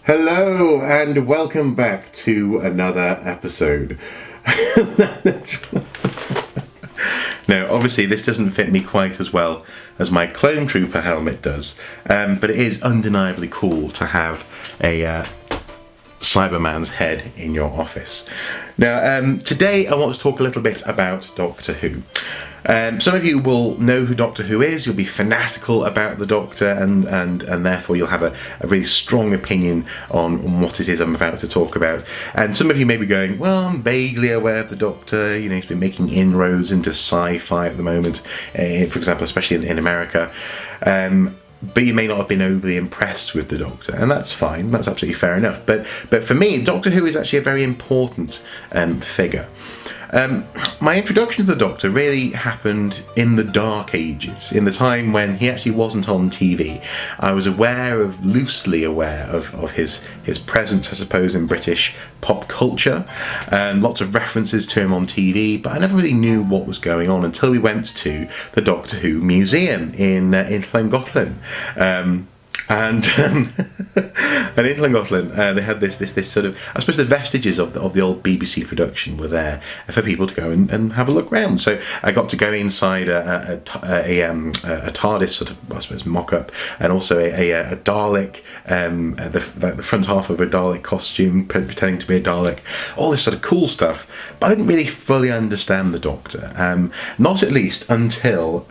Hello and welcome back to another episode. Now, obviously this doesn't fit me quite as well as my Clone Trooper helmet does, but it is undeniably cool to have a Cyberman's head in your office. Now, today I want to talk a little bit about Doctor Who. Some of you will know who Doctor Who is. You'll be fanatical about the Doctor, and therefore you'll have a really strong opinion on what it is I'm about to talk about. And some of you may be going, well, I'm vaguely aware of the Doctor. You know, he's been making inroads into sci-fi at the moment, for example, especially in America. But you may not have been overly impressed with the Doctor, and that's fine. That's absolutely fair enough. But for me, Doctor Who is actually a very important figure. My introduction to the Doctor really happened in the Dark Ages, in the time when he actually wasn't on TV. I was loosely aware of his presence, I suppose, in British pop culture, and lots of references to him on TV, but I never really knew what was going on until we went to the Doctor Who Museum in Llangollen. And in Llangollen, they had this sort of, I suppose, the vestiges of the old BBC production were there for people to go and have a look around. So I got to go inside a TARDIS sort of, I suppose, mock-up, and also a Dalek, the front half of a Dalek costume, pretending to be a Dalek, all this sort of cool stuff. But I didn't really fully understand the Doctor, not at least until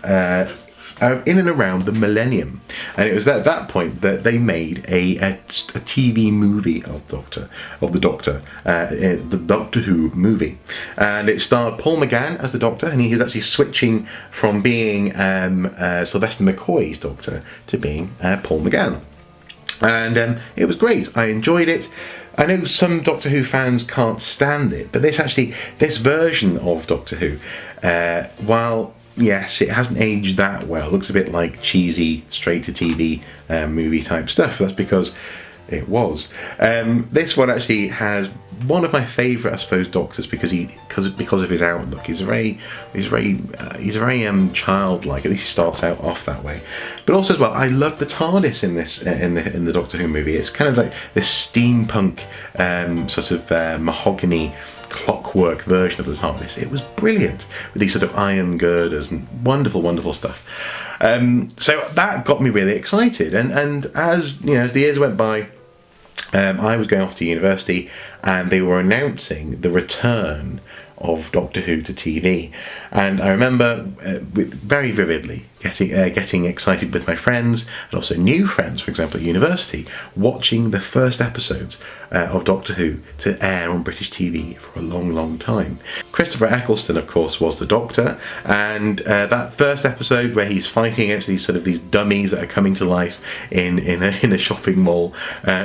in and around the millennium, and it was at that point that they made a TV movie of the Doctor, the Doctor Who movie, and it starred Paul McGann as the Doctor, and he was actually switching from being Sylvester McCoy's Doctor to being Paul McGann, and it was great. I enjoyed it. I know some Doctor Who fans can't stand it, but this version of Doctor Who, while yes, it hasn't aged that well. It looks a bit like cheesy, straight-to-TV movie type stuff. That's because it was. This one actually has one of my favourite, I suppose, Doctors because of his outlook. He's very childlike. At least he starts out off that way. But also as well, I love the TARDIS in this in the Doctor Who movie. It's kind of like this steampunk sort of mahogany clockwork version of the TARDIS. It was brilliant with these sort of iron girders and wonderful stuff. So that got me really excited, and as you know, as the years went by, I was going off to university, and they were announcing the return of Doctor Who to TV, and I remember very vividly getting excited with my friends, and also new friends, for example at university, watching the first episodes of Doctor Who to air on British TV for a long time. Christopher Eccleston, of course, was the Doctor, and that first episode where he's fighting against these dummies that are coming to life in a shopping mall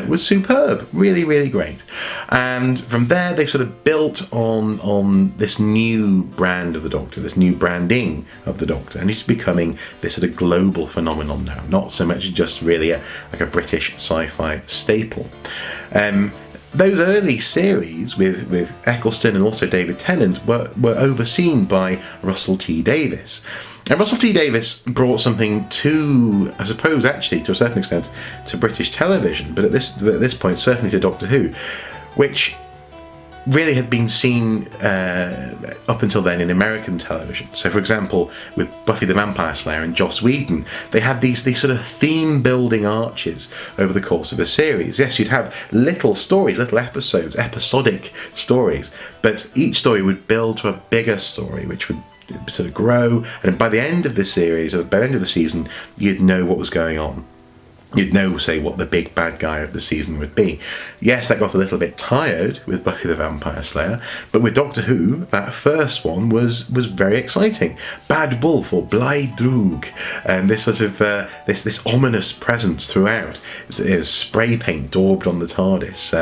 was superb, really great. And from there they sort of built on this new brand of the Doctor, this new branding of the Doctor, and he's becoming this sort of global phenomenon now, not so much just really like a British sci-fi staple. Those early series with Eccleston and also David Tennant were overseen by Russell T Davies. And Russell T Davies brought something to, I suppose, actually to a certain extent, to British television, but at this point certainly to Doctor Who, which really had been seen up until then in American television. So for example, with Buffy the Vampire Slayer and Joss Whedon, they had these sort of theme building arches over the course of a series. Yes, you'd have little stories, little episodes, episodic stories, but each story would build to a bigger story which would sort of grow, and by the end of the series, or by the end of the season, you'd know what was going on. You'd know, say, what the big bad guy of the season would be. Yes, that got a little bit tired with Buffy the Vampire Slayer, but with Doctor Who, that first one was very exciting. Bad Wolf, or Blaid Drwg, and this sort of this ominous presence throughout. It's spray paint daubed on the TARDIS,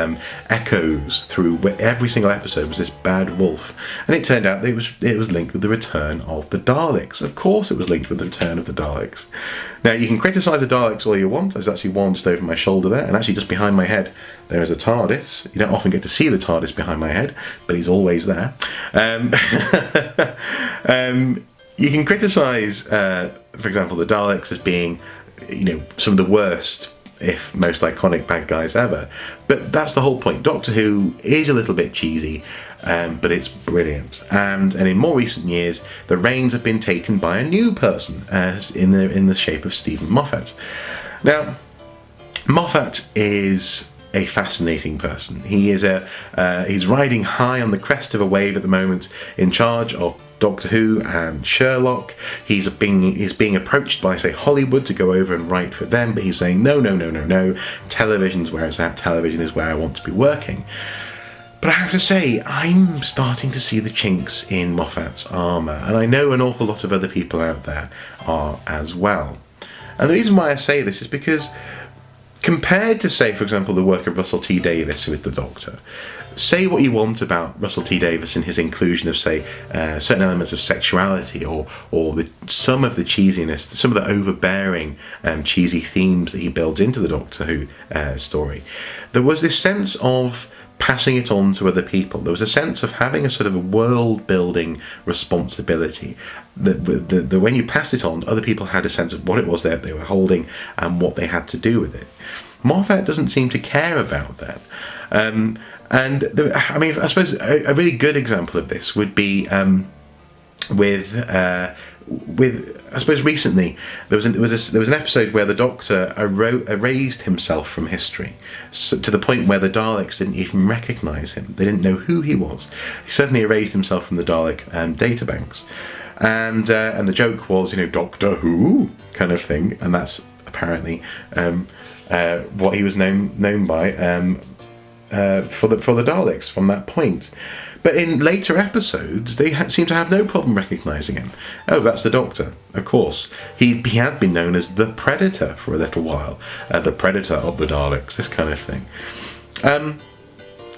echoes through every single episode was this Bad Wolf, and it turned out that it was linked with the return of the Daleks. Of course, it was linked with the return of the Daleks. Now, you can criticise the Daleks all you want. There's actually one just over my shoulder there, and actually just behind my head there is a TARDIS. You don't often get to see the TARDIS behind my head, but he's always there. You can criticise, for example, the Daleks as being, some of the worst if most iconic bad guys ever. But that's the whole point. Doctor Who is a little bit cheesy, but it's brilliant. And in more recent years, the reins have been taken by a new person, in the shape of Stephen Moffat. Now, Moffat is a fascinating person. He is he's riding high on the crest of a wave at the moment, in charge of Doctor Who and Sherlock. He's being approached by, say, Hollywood to go over and write for them, but he's saying no. Television's where it's at. Television is where I want to be working. But I have to say, I'm starting to see the chinks in Moffat's armour, and I know an awful lot of other people out there are as well. And the reason why I say this is because, compared to, say, for example, the work of Russell T Davies with the Doctor, say what you want about Russell T Davies and his inclusion of, say, certain elements of sexuality, or some of the cheesiness, some of the overbearing cheesy themes that he builds into the Doctor Who story, there was this sense of passing it on to other people. There was a sense of having a sort of a world-building responsibility, that when you passed it on, other people had a sense of what it was that they were holding and what they had to do with it. Moffat doesn't seem to care about that. I suppose a really good example of this would be with I suppose recently there was an episode where the Doctor erased himself from history, to the point where the Daleks didn't even recognise him. They didn't know who he was. He certainly erased himself from the Dalek databanks, and the joke was, Doctor Who kind of thing, and that's apparently what he was known by for the Daleks from that point. But in later episodes, they seem to have no problem recognising him. Oh, that's the Doctor, of course. He had been known as the Predator for a little while, the Predator of the Daleks, this kind of thing. And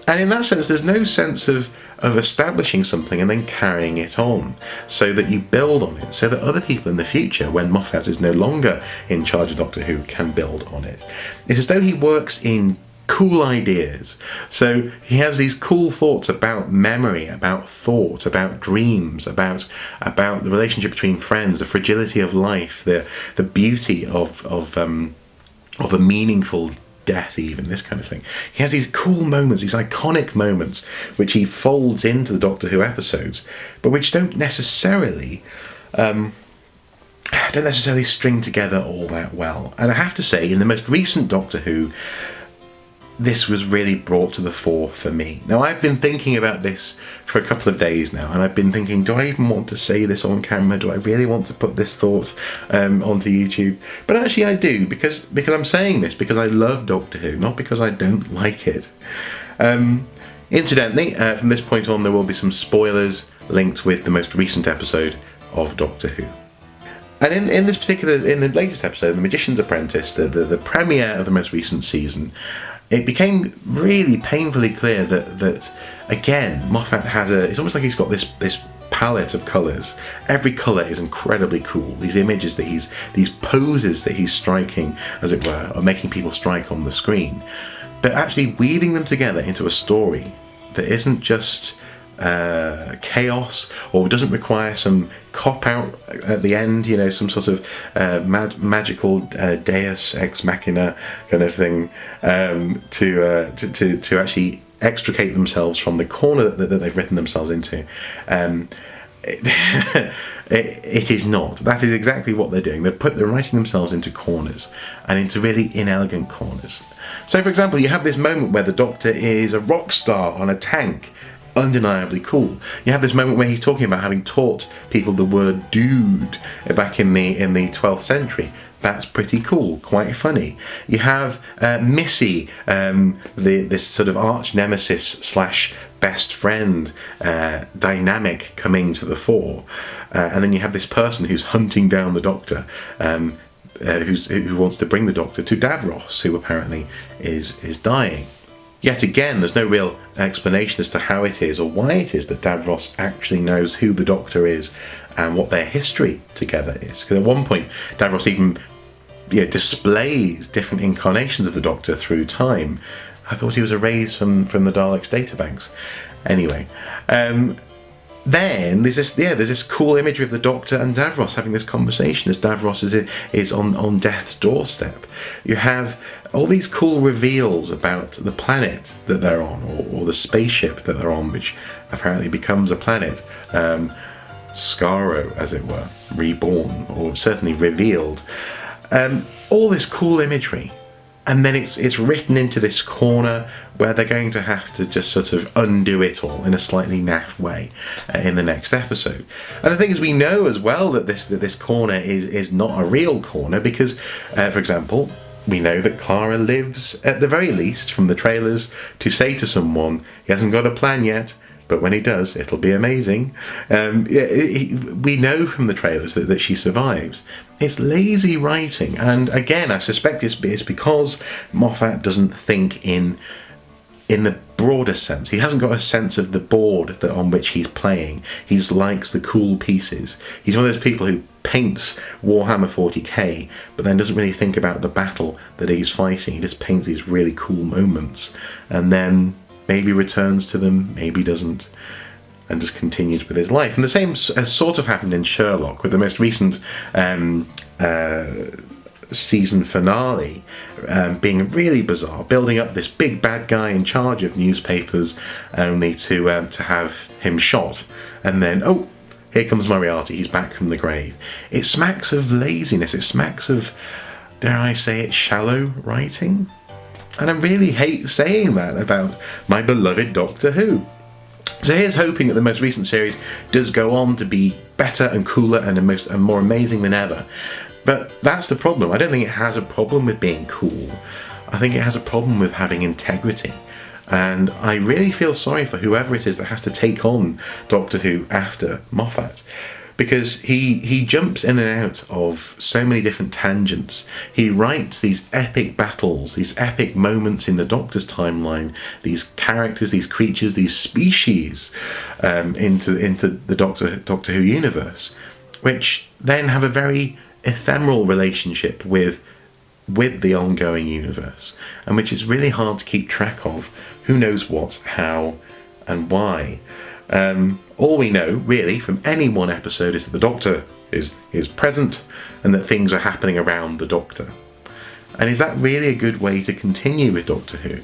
in that sense, there's no sense of establishing something and then carrying it on, so that you build on it, so that other people in the future, when Moffat is no longer in charge of Doctor Who, can build on it. It's as though he works in cool ideas. So he has these cool thoughts about memory, about thought, about dreams, about the relationship between friends, the fragility of life, the beauty of a meaningful death, even this kind of thing. He has these cool moments, these iconic moments, which he folds into the Doctor Who episodes, but which don't necessarily string together all that well. And I have to say, in the most recent Doctor Who, this was really brought to the fore for me. Now, I've been thinking about this for a couple of days now, and I've been thinking, do I even want to say this on camera? Do I really want to put this thought onto YouTube? But actually I do, because I'm saying this because I love Doctor Who, not because I don't like it. Incidentally, from this point on, there will be some spoilers linked with the most recent episode of Doctor Who. And in the latest episode, The Magician's Apprentice, the premiere of the most recent season, it became really painfully clear that again, Moffat it's almost like he's got this palette of colours. Every colour is incredibly cool. These images these poses that he's striking, as it were, are making people strike on the screen. But actually weaving them together into a story that isn't just chaos, or doesn't require some cop-out at the end, some sort of magical deus ex machina kind of thing, to actually extricate themselves from the corner that they've written themselves into. It is not. That is exactly what they're doing. They're writing themselves into corners, and into really inelegant corners. So, for example, you have this moment where the Doctor is a rock star on a tank, undeniably cool. You have this moment where he's talking about having taught people the word dude back in the 12th century. That's pretty cool, quite funny. You have Missy, this sort of arch nemesis / best friend dynamic coming to the fore, and then you have this person who's hunting down the Doctor, who wants to bring the Doctor to Davros, who apparently is dying. Yet again, there's no real explanation as to how it is or why it is that Davros actually knows who the Doctor is and what their history together is. Because at one point, Davros even displays different incarnations of the Doctor through time. I thought he was erased from the Daleks' databanks. Anyway, then there's this cool imagery of the Doctor and Davros having this conversation as Davros is on death's doorstep. You have all these cool reveals about the planet that they're on, or the spaceship that they're on, which apparently becomes a planet. Skaro, as it were, reborn, or certainly revealed. All this cool imagery. And then it's written into this corner where they're going to have to just sort of undo it all in a slightly naff way in the next episode. And the thing is, we know as well that this corner is not a real corner because, for example, we know that Clara lives, at the very least, from the trailers, to say to someone, he hasn't got a plan yet, but when he does, it'll be amazing. We know from the trailers that she survives. It's lazy writing, and again, I suspect it's because Moffat doesn't think in the broader sense. He hasn't got a sense of the board on which he's playing. He likes the cool pieces. He's one of those people who paints Warhammer 40k, but then doesn't really think about the battle that he's fighting. He just paints these really cool moments, and then maybe returns to them, maybe doesn't, and just continues with his life. And the same has sort of happened in Sherlock, with the most recent season finale being really bizarre, building up this big bad guy in charge of newspapers, only to have him shot, and then, oh, here comes Moriarty, he's back from the grave. It smacks of laziness, it smacks of, dare I say it, shallow writing. And I really hate saying that about my beloved Doctor Who. So here's hoping that the most recent series does go on to be better and cooler and more amazing than ever. But that's the problem. I don't think it has a problem with being cool. I think it has a problem with having integrity. And I really feel sorry for whoever it is that has to take on Doctor Who after Moffat, because he jumps in and out of so many different tangents. He writes these epic battles, these epic moments in the Doctor's timeline, these characters, these creatures, these species into the Doctor Who universe, which then have a very ephemeral relationship with the ongoing universe, and which is really hard to keep track of. Who knows what, how, and why. All we know, really, from any one episode is that the Doctor is present and that things are happening around the Doctor. And is that really a good way to continue with Doctor Who?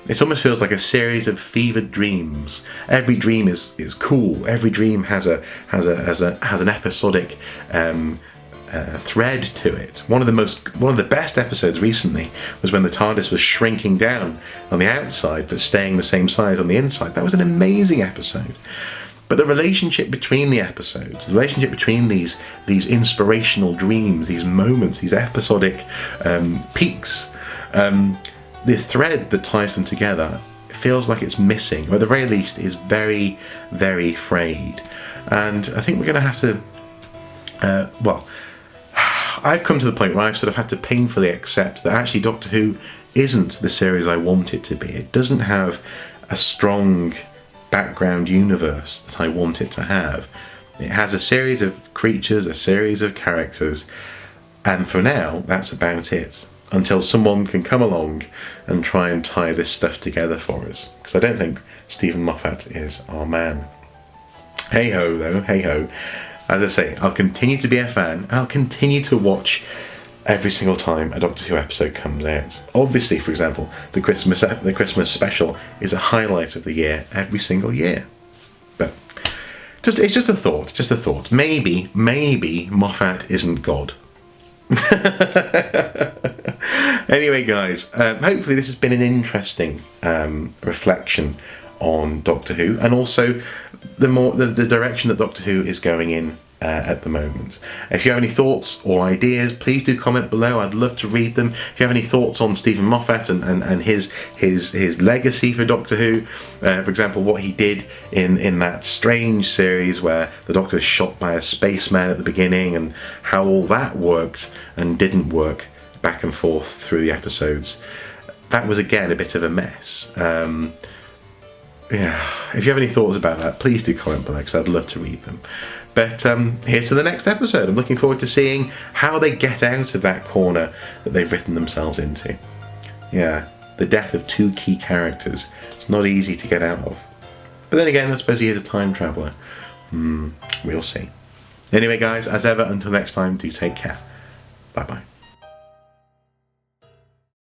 It almost feels like a series of fevered dreams. Every dream is cool. Every dream has an episodic thread to it. One of the best episodes recently was when the TARDIS was shrinking down on the outside but staying the same size on the inside. That was an amazing episode. But the relationship between the episodes, the relationship between these inspirational dreams, these moments, these episodic peaks, the thread that ties them together feels like it's missing, or at the very least is very, very frayed. And I think we're going to have to, I've come to the point where I've sort of had to painfully accept that actually Doctor Who isn't the series I want it to be. It doesn't have a strong background universe that I want it to have. It has a series of creatures, a series of characters, and for now that's about it, until someone can come along and try and tie this stuff together for us, because I don't think Stephen Moffat is our man. Hey ho though, hey ho. As I say, I'll continue to be a fan, and I'll continue to watch every single time a Doctor Who episode comes out. Obviously, for example, the Christmas special is a highlight of the year every single year. But it's just a thought. Maybe Moffat isn't God. Anyway, guys, hopefully this has been an interesting reflection on Doctor Who, and also the direction that Doctor Who is going in at the moment. If you have any thoughts or ideas, please do comment below. I'd love to read them. If you have any thoughts on Stephen Moffat and his legacy for Doctor Who, for example, what he did in that strange series where the Doctor is shot by a spaceman at the beginning, and how all that worked and didn't work back and forth through the episodes. That was again a bit of a mess. Yeah, if you have any thoughts about that, please do comment below, because I'd love to read them. But here's to the next episode. I'm looking forward to seeing how they get out of that corner that they've written themselves into. Yeah, the death of two key characters. It's not easy to get out of. But then again, I suppose he is a time traveller. We'll see. Anyway guys, as ever, until next time, do take care. Bye bye.